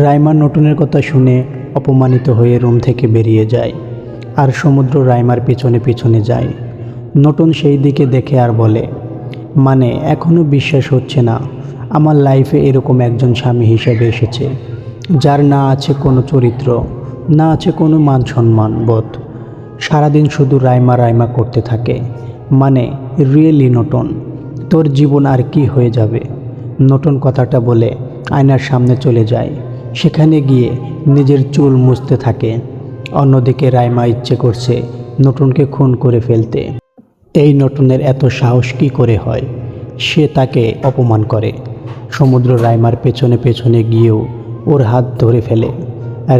রাইমা নতুনের কথা শুনে অপমানিত হয়ে রুম থেকে বেরিয়ে যায়, আর সমুদ্র রাইমার পেছনে পেছনে যায়। নতুন সেই দিকে দেখে আর বলে, মানে এখনও বিশ্বাস হচ্ছে না আমার লাইফে এরকম একজন স্বামী হিসেবে এসেছে, যার না আছে কোনো চরিত্র, না আছে কোনো মান সম্মান বোধ। সারাদিন শুধু রাইমা রাইমা করতে থাকে। মানে রিয়েলি নতুন, তোর জীবন আর কি হয়ে যাবে? নতুন কথাটা বলে আয়নার সামনে চলে যায়। সেখানে গিয়ে নিজের চুল মুছতে থাকে। অন্যদিকে রাইমা ইচ্ছে করছে নতুনকে খুন করে ফেলতে। এই নতুনের এত সাহস কী করে হয়? সে তাকে অপমান করে। সমুদ্র রাইমার পেছনে পেছনে গিয়েও ওর হাত ধরে ফেলে।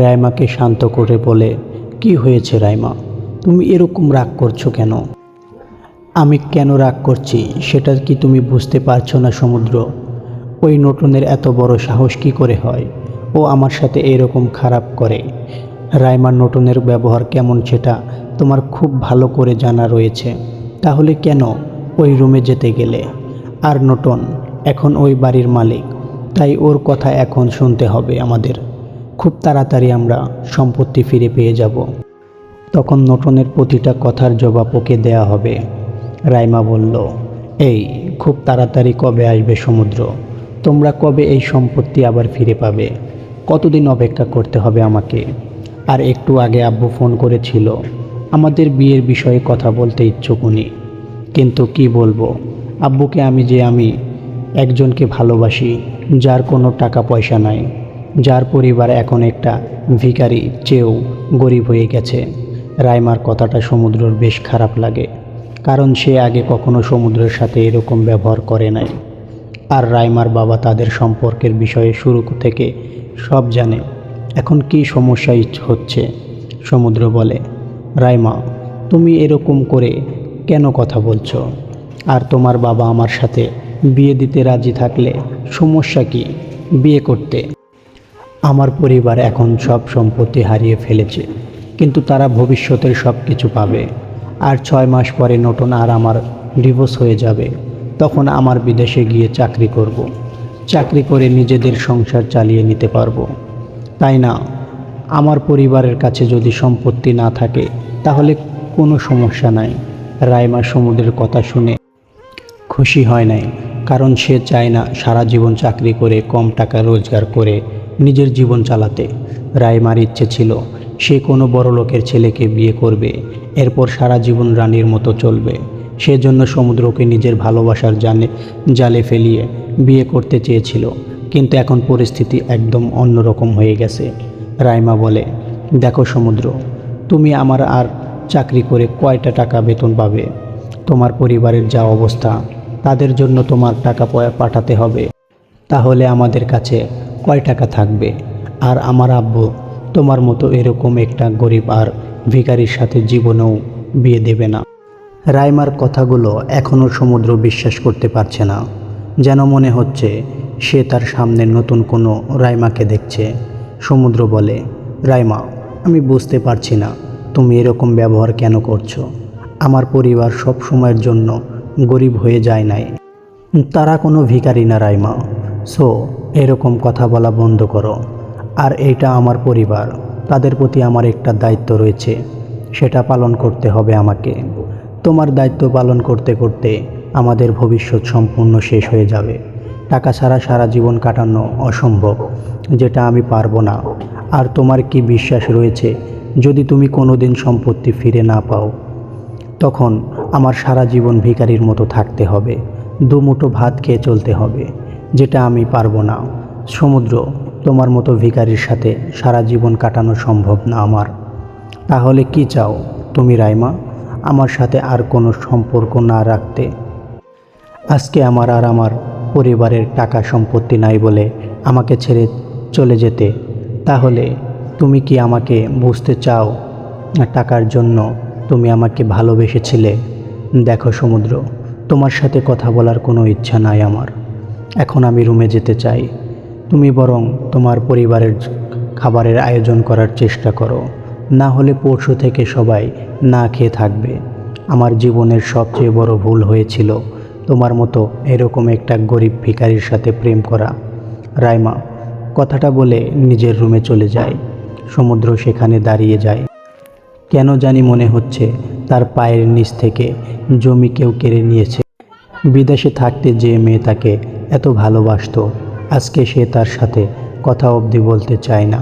রাইমাকে শান্ত করে বলে, কি হয়েছে রাইমা, তুমি এরকম রাগ করছো কেন? আমি কেন রাগ করছি সেটা কি তুমি বুঝতে পারছো না সমুদ্র? ওই নতুনের এত বড় সাহস কী করে হয়? ও আমার সাথে এরকম খারাপ করে। রাইমার নতুনের ব্যবহার কেমন সেটা তোমার খুব ভালো করে জানা রয়েছে। তাহলে কেন ওই রুমে যেতে গেলে? আর নতুন এখন ওই বাড়ির মালিক, তাই ওর কথা এখন শুনতে হবে আমাদের। খুব তাড়াতাড়ি আমরা সম্পত্তি ফিরে পেয়ে যাব। তখন নতুনের প্রতিটা কথার জবাব ওকে দেয়া হবে। রাইমা বলল, এই খুব তাড়াতাড়ি কবে আসবে সমুদ্র? তোমরা কবে এই সম্পত্তি আবার ফিরে পাবে? কতদিন অপেক্ষা করতে হবে আমাকে? আর একটু আগে আব্বু ফোন করেছিল, আমাদের বিয়ের বিষয়ে কথা বলতে ইচ্ছুক উনি। কিন্তু কি বলবো আব্বুকে আমি একজনকে ভালোবাসি, যার কোনো টাকা পয়সা নাই, যার পরিবার এখন একটা ভিখারি চেয়েও গরিব হয়ে গেছে। রাইমার কথাটা সমুদ্রর বেশ খারাপ লাগে, কারণ সে আগে কখনো সমুদ্রের সাথে এরকম ব্যবহার করে নাই। আর রাইমার বাবা তাদের সম্পর্কের বিষয়ে শুরু থেকে সব জানে। এখন কি সমস্যা হচ্ছে? সমুদ্র বলে, রাইমা তুমি এরকম করে কেন কথা বলছো? আর তোমার বাবা আমার সাথে বিয়ে দিতে রাজি থাকলে সমস্যা কি বিয়ে করতে? আমার পরিবার এখন সব সম্পত্তি হারিয়ে ফেলেছে, কিন্তু তারা ভবিষ্যতের সব কিছু পাবে। আর 6 মাস পরে নতুন আর আমার ডিভোর্স হয়ে যাবে। তখন আমার বিদেশে গিয়ে চাকরি করব। চাকরি করে নিজেদের সংসার চালিয়ে নিতে পারবো, তাই না? আমার পরিবারের কাছে যদি সম্পত্তি না থাকে তাহলে কোনো সমস্যা নাই। রাইমা সমুদ্রের কথা শুনে খুশি হয় নাই, কারণ সে চায় না সারা জীবন চাকরি করে কম টাকা রোজগার করে নিজের জীবন চালাতে। রাইমার ইচ্ছে ছিল সে কোনো বড় লোকের ছেলেকে বিয়ে করবে, এরপর সারা জীবন রানীর মতো চলবে। সেজন্য সমুদ্রকে নিজের ভালোবাসার জালে ফেলিয়ে বিয়ে করতে চেয়েছিল, কিন্তু এখন পরিস্থিতি একদম অন্যরকম হয়ে গেছে। রাইমা বলে, দেখো সমুদ্র, তুমি আমার আর চাকরি করে কয়টা টাকা বেতন পাবে? তোমার পরিবারের যা অবস্থা, তাদের জন্য তোমার টাকা পাঠাতে হবে। তাহলে আমাদের কাছে কয় টাকা থাকবে? আর আমার আব্বু তোমার মতো এরকম একটা গরিব আর ভিখারির সাথে জীবনেও বিয়ে দেবে না। রাইমার কথাগুলো এখনও সমুদ্র বিশ্বাস করতে পারছে না। যেন মনে হচ্ছে সে তার সামনে নতুন কোনো রাইমাকে দেখছে। সমুদ্র বলে, রাইমা আমি বুঝতে পারছি না তুমি এরকম ব্যবহার কেন করছো। আমার পরিবার সব সময়ের জন্য গরিব হয়ে যায় নাই, তারা কোনো ভিখারি না রাইমা। সো এরকম কথা বলা বন্ধ করো। আর এইটা আমার পরিবার, তাদের প্রতি আমার একটা দায়িত্ব রয়েছে, সেটা পালন করতে হবে আমাকে। তোমার দায়িত্ব পালন করতে করতে আমাদের ভবিষ্যৎ সম্পূর্ণ শেষ হয়ে যাবে। টাকা ছাড়া সারা জীবন কাটানো অসম্ভব, যেটা আমি পারবো না। আর তোমার কি বিশ্বাস রয়েছে যদি তুমি কোনো দিন সম্পত্তি ফিরে না পাও, তখন আমার সারা জীবন ভিখারির মতো থাকতে হবে, দুমুঠো ভাত খেয়ে চলতে হবে, যেটা আমি পারবো না। সমুদ্র, তোমার মতো ভিখারির সাথে সারা জীবন কাটানো সম্ভব না আমার। তাহলে কি চাও তুমি রাইমা? আমার সাথে আর কোনো সম্পর্ক না রাখতে? আজকে আমার আর আমার পরিবারের টাকা সম্পত্তি নাই বলে আমাকে ছেড়ে চলে যেতে? তাহলে তুমি কি আমাকে বুঝতে চাও না টাকার জন্য তুমি আমাকে ভালোবেসেছিলে? দেখো সমুদ্র, তোমার সাথে কথা বলার কোনো ইচ্ছা নাই আমার। এখন আমি রুমে যেতে চাই। তুমি বরং তোমার পরিবারের খাবারের আয়োজন করার চেষ্টা করো, না হলে পরশু থেকে সবাই না খেয়ে থাকবে। আমার জীবনের সবচেয়ে বড় ভুল হয়েছিল তোমার মতো এরকম একটা গরিব ভিখারির সাথে প্রেম করা। রাইমা, কথাটা বলে নিজের রুমে চলে যায়। সমুদ্র সেখানে দাঁড়িয়ে যায়। কেন জানি মনে হচ্ছে তার পায়ের নিচ থেকে জমি কেউ কেড়ে নিয়েছে। বিদেশে থাকতে যে মেয়ে তাকে এত ভালোবাসতো, আজকে সে তার সাথে কথা অবধি বলতে চায় না।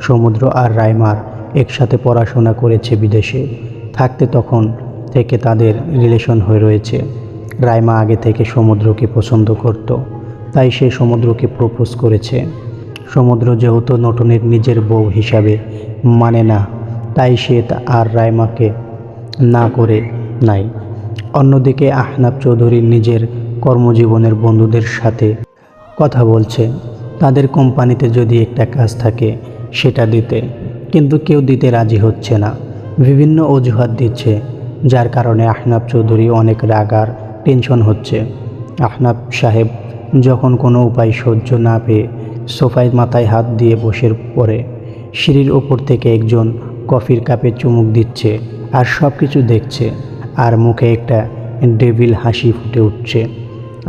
সমুদ্র আর রাইমার একসাথে পড়াশোনা করেছে বিদেশে থাকতে, তখন থেকে তাদের রিলেশন হয়ে রয়েছে। রাইমা আগে থেকে সমুদ্রকে পছন্দ করত, তাই সে সমুদ্রকে প্রপোজ করেছে। সমুদ্র যেহেতু নটনের নিজের বউ হিসাবে মানে না, তাই সে আর রাইমাকে না করে নাই। অন্যদিকে আহনাব চৌধুরী নিজের কর্মজীবনের বন্ধুদের সাথে কথা বলছে তাদের কোম্পানিতে যদি একটা কাজ থাকে সেটা দিতে, কিন্তু কেউ দিতে রাজি হচ্ছে না, বিভিন্ন অজুহাত দিচ্ছে, যার কারণে আহনাব চৌধুরী অনেক রাগ আর টেনশন হচ্ছে। আহনাব সাহেব যখন কোনো উপায় সহ্য না পেয়ে সোফায় মাথায় হাত দিয়ে বসে পড়ে। সিঁড়ির ওপর থেকে একজন কফির কাপে চুমুক দিচ্ছে আর সব কিছু দেখছে, আর মুখে একটা ডেভিল হাসি ফুটে উঠছে।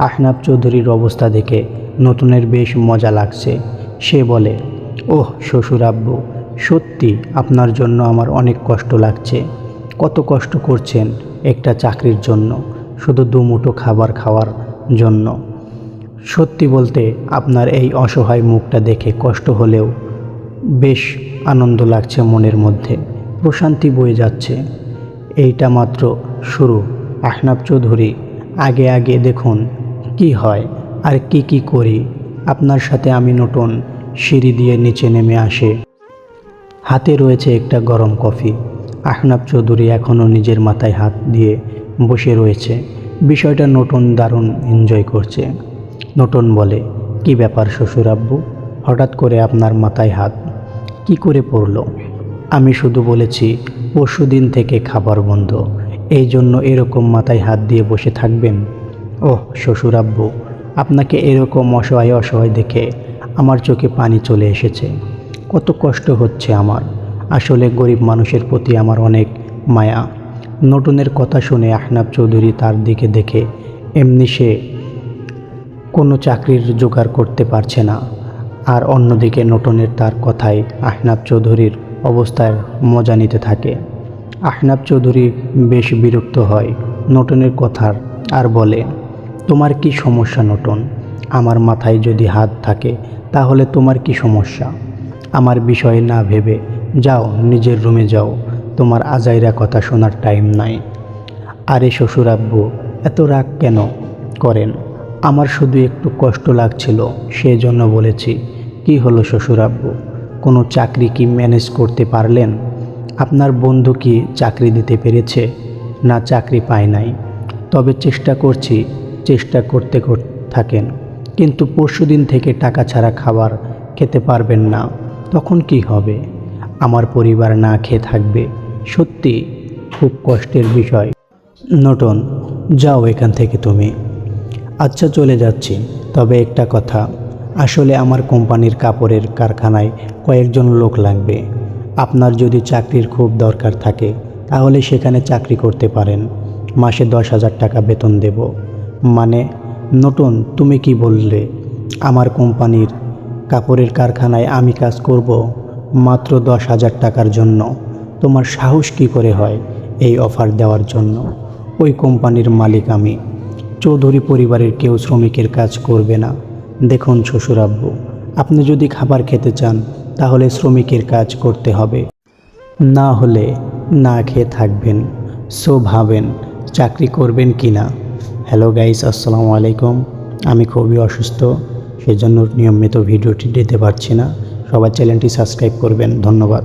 আহনাব চৌধুরীর অবস্থা দেখে নতুনের বেশ মজা লাগছে। সে বলে, ওহ শ্বশুর আব্বু, সত্যি আপনার জন্য আমার অনেক কষ্ট লাগছে। কত কষ্ট করছেন একটা চাকরির জন্য, শুধু দুমুঠো খাবার খাওয়ার জন্য। সত্যি বলতে আপনার এই অসহায় মুখটা দেখে কষ্ট হলেও বেশ আনন্দ লাগছে, মনের মধ্যে প্রশান্তি বয়ে যাচ্ছে। এইটা মাত্র শুরু আহনাব চৌধুরী, আগে আগে দেখুন কি হয় আর কি করি। আপনার সাথে আমি নতুন সিঁড়ি দিয়ে নিচে নেমে আসে। হাতে রয়েছে একটা গরম কফি। আহনাব চৌধুরী এখনও নিজের মাথায় হাত দিয়ে বসে রয়েছে। বিষয়টা নতুন দারুণ এনজয় করছে। নতুন বলে, কি ব্যাপার শ্বশুর আব্বু, হঠাৎ করে আপনার মাথায় হাত কি করে পড়ল? আমি শুধু বলেছি পরশুদিন থেকে খাবার বন্ধ, এই জন্য এরকম মাথায় হাত দিয়ে বসে থাকবেন? ওহ শ্বশুর আব্বু, আপনাকে এরকম অসহায় দেখে আমার চোখে পানি চলে এসেছে। কত কষ্ট হচ্ছে আমার, আসলে গরিব মানুষের প্রতি আমার অনেক মায়া। নতুনের কথা শুনে আহনাব চৌধুরী তার দিকে দেখে এমনি সে কোনো চাকরির জোগাড় করতে পারছে না। আর অন্যদিকে নতুনের তার কথায় আহনাব চৌধুরীর অবস্থার মজা নিতে থাকে। আহনাব চৌধুরী বেশ বিরক্ত হয় নতুনের কথার আর বলে, তোমার কি সমস্যা নতুন? আমার মাথায় যদি হাত থাকে তাহলে তোমার কি সমস্যা? আমার বিষয়ে না ভেবে যাও, নিজের রুমে যাও, তোমার আজাইরা কথা শোনার টাইম নাই। আরে শ্বশুর আব্বু, এত রাগ কেন করেন? আমার শুধু একটু কষ্ট লাগছিল, সেই জন্য বলেছি। কি হলো শ্বশুর আব্বু, কোনো চাকরি কি ম্যানেজ করতে পারলেন? আপনার বন্ধু কি চাকরি দিতে পেরেছে? না, চাকরি পায় নাই। তবে চেষ্টা করছি, চেষ্টা করতে থাকেন, কিন্তু পরশুদিন থেকে টাকা ছাড়া খাবার খেতে পারবেন না, তখন কি হবে? আমার পরিবার না খেয়ে থাকবে। সত্যি খুব কষ্টের বিষয়। নতুন, যাও এখান থেকে তুমি। আচ্ছা চলে যাচ্ছি, তবে একটা কথা, আসলে আমার কোম্পানির কাপড়ের কারখানায় কয়েকজন লোক লাগবে। আপনার যদি চাকরির খুব দরকার থাকে তাহলে সেখানে চাকরি করতে পারেন, মাসে 10,000 টাকা বেতন দেব। মানে নতুন, তুমি কি বললে? আমার কোম্পানির কাপড়ের কারখানায় আমি কাজ করব মাত্র 10,000 টাকার জন্য? তোমার সাহস কি করে হয় এই অফার দেওয়ার জন্য? ওই কোম্পানির মালিক আমি। চৌধুরী পরিবারের কেউ শ্রমিকের কাজ করবে না। দেখুন শ্বশুর আব্বু, আপনি যদি খাবার খেতে চান তাহলে শ্রমিকের কাজ করতে হবে, না হলে না খেয়ে থাকবেন। সো ভাবেন চাকরি করবেন কি না। হ্যালো গাইস, আসসালামু আলাইকুম। আমি খুবই অসুস্থ, সেজন্য নিয়মিত ভিডিওটি দিতে পারছি না। সবাই চ্যানেলটি সাবস্ক্রাইব করবেন। ধন্যবাদ।